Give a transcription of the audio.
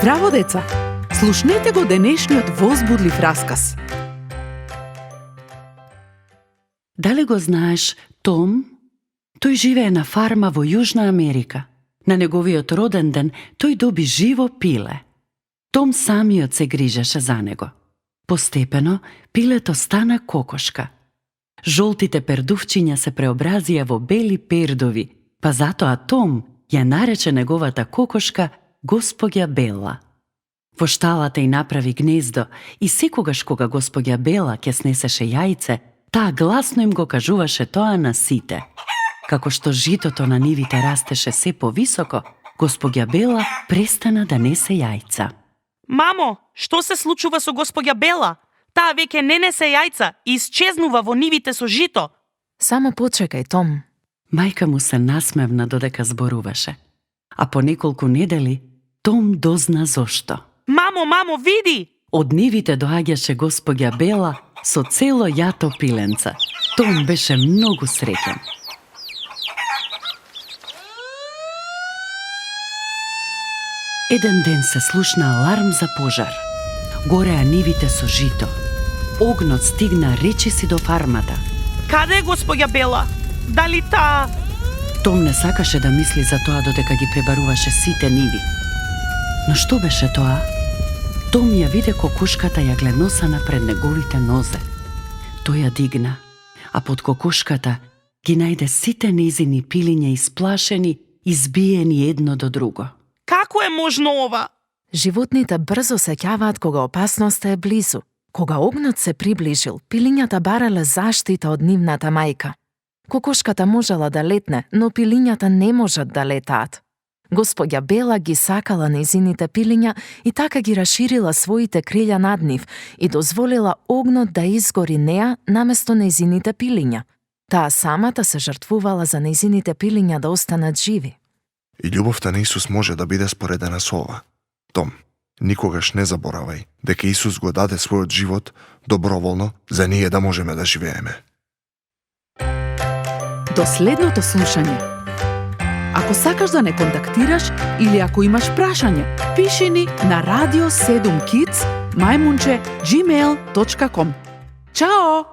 Здраво, деца! Слушнете го денешниот возбудлив расказ. Дали го знаеш Том? Тој живее на фарма во Јужна Америка. На неговиот роден ден тој доби живо пиле. Том самиот се грижеше за него. Постепено пилето стана кокошка. Жолтите пердувчиња се преобразија во бели пердови, па затоа Том ја нарече неговата кокошка Госпоѓа Бела. Во шталата ѝ направи гнездо и секогаш кога Госпоѓа Бела ќе снесеше јајце, таа гласно им го кажуваше тоа на сите. Како што житото на нивите растеше се повисоко, Госпоѓа Бела престана да несе јајца. Мамо, што се случува со Госпоѓа Бела? Таа веќе не несе јајца и исчезнува во нивите со жито. Само почекај, Том. Мајка му се насмевна додека зборуваше. А по неколку недели Том дозна зошто. Мамо, види! Од нивите доаѓаше Госпоѓа Бела со цело јато пиленца. Том беше многу среќен. Еден ден се слушна аларм за пожар. Гореа нивите со жито. Огнот стигна речиси до фармата. Каде е Госпоѓа Бела? Дали таа... Том не сакаше да мисли за тоа додека ги пребаруваше сите ниви. Но што беше тоа? Том ја виде кокошката ја гленосана пред неговите нозе. Тој ја дигна, а под кокошката ги најде сите незини пилиња исплашени, избиени едно до друго. Како е можно ова? Животните брзо се ќаваат кога опасноста е близу. Кога огнот се приближил, пилињата барале заштита од нивната мајка. Кокошката можела да летне, но пилињата не можат да летаат. Госпоѓа Бела ги сакала нејзините пилиња и така ги расширила своите крилја над нив и дозволила огнот да изгори неа наместо нејзините пилиња. Таа самата се жртвувала за нејзините пилиња да останат живи. И љубовта на Исус може да биде споредена со ова. Том, никогаш не заборавај дека Исус го даде својот живот доброволно за ние да можеме да живееме. До следното слушање. Ако сакаш да не контактираш или ако имаш прашање, пиши ни на radio7kids@gmail.com. Чао!